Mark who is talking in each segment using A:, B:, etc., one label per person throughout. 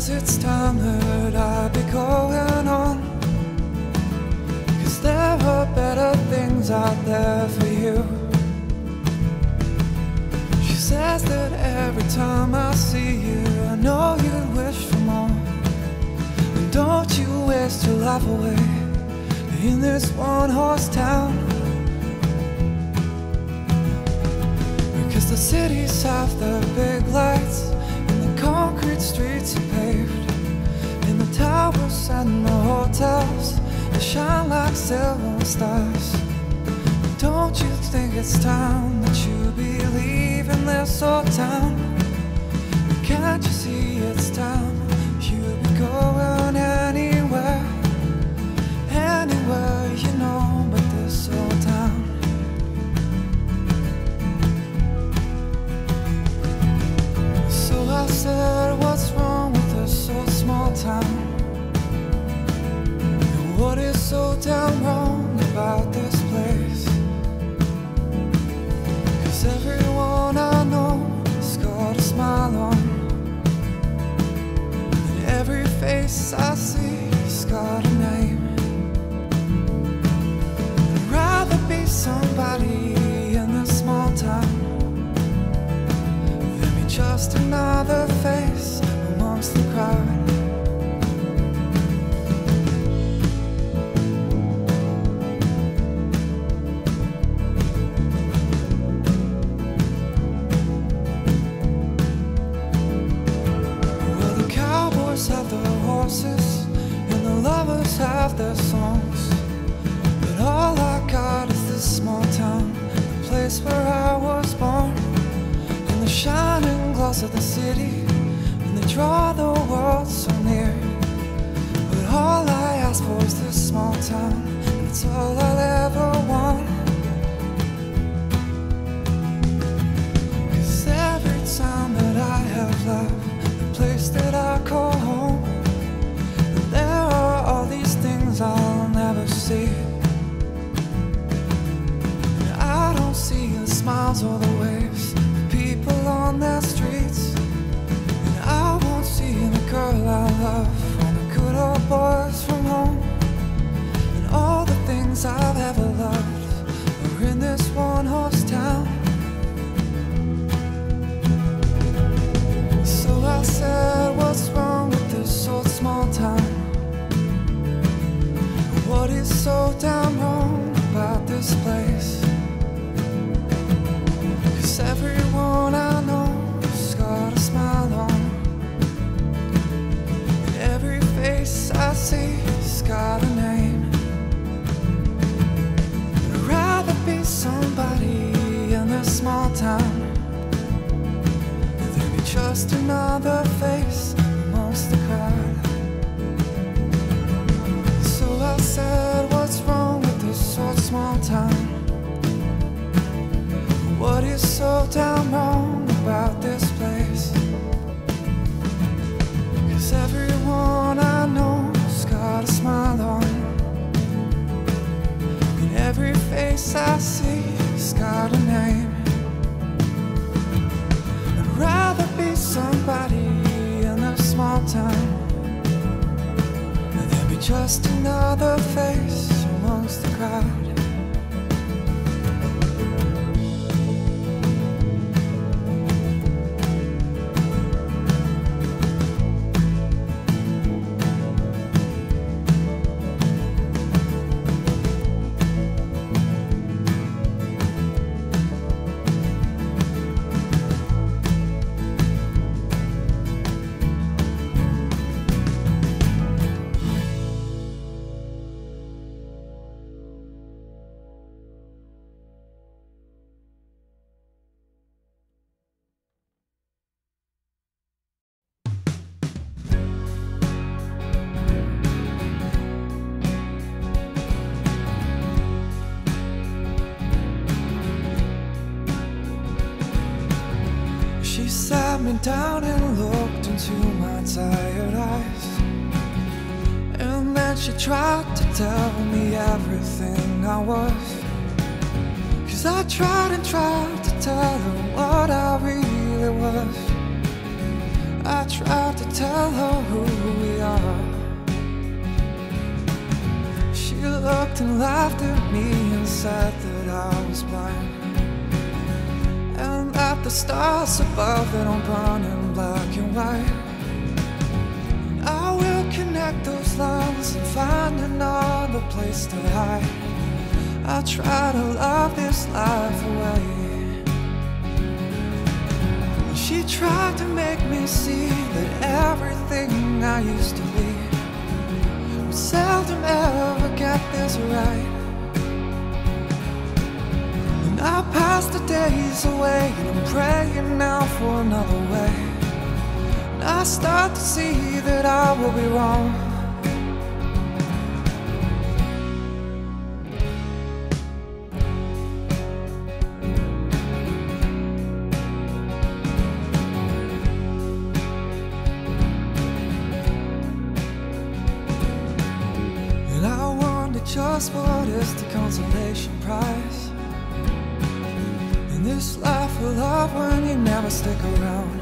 A: Cause it's time that I be going on, 'cause there are better things out there for you. She says that every time I see you, I know you wish for more. And don't you waste your life away in this one-horse town, because the cities have the big lights and the concrete streets are paved, and the towers and the hotels, they shine like silver stars. Don't you think it's time that you be leaving this old town? Can't you see it's time you be going anywhere, anywhere you know but this old town? So I said, what's wrong with this old small town? And what is so damn wrong about this place? 'Cause everyone I know has got a smile on, and every face I see has got a name. I'd rather be somebody in this small town than be just another face amongst the crowd. Well, the cowboys have their horses and the lovers have their songs, but all I got is this small town, the place where I was born, and the shining gloss of the city, and they draw the world so near. But all I ask for is this small town, and it's all I'll ever want. 'Cause every time that I have left the place that I call home, there are all these things I'll never see. And I don't see the smiles or the waves, the people on their streets, and I won't see the girl I love or the good old boys from home. And all the things I've ever loved are in this one-horse town. So I said, what's wrong with this old small town? What is so damn wrong about this place? 'Cause everyone I know has got a smile on, and every face I see has got a name. I'd rather be somebody in this small town than be just another face amongst the crowd. So I said, what's wrong with this old small town? What is so damn wrong about this place? 'Cause everyone I know has got a smile on, and every face I see has got a name. I'd rather be somebody in a small town than be just another face amongst the crowd. She sat me down and looked into my tired eyes, and then she tried to tell me everything I was. 'Cause I tried and tried to tell her what I really was. I tried to tell her who we are. She looked and laughed at me and said that I was blind, and that the stars above, they don't burn in black and white. And I will connect those lines and find another place to hide. I try to love this life away. She tried to make me see that everything I used to be would seldom ever get this right. And I pass the days away, and I'm praying now for another way. And I start to see that I will be wrong. And I wonder just what is the consolation prize in this life of love when you never stick around.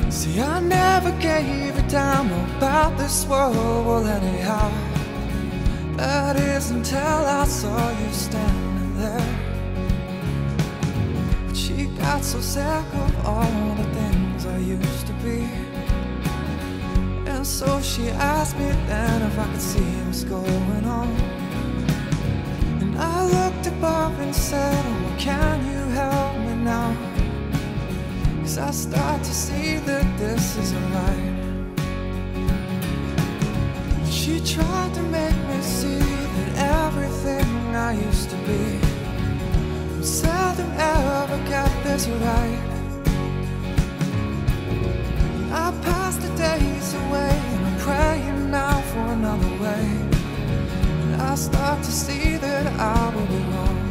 A: See, I never gave a damn about this world, well anyhow, that is until I saw you standing there. But she got so sick of all the things I used to be, and so she asked me then if I could see what's going on. And I looked above and said, oh, can you help me now? 'Cause I start to see that this isn't right. She tried to make me see that everything I used to be would seldom ever get this right. I pass the days away, and I'm praying now for another way. And I start to see that I will be wrong.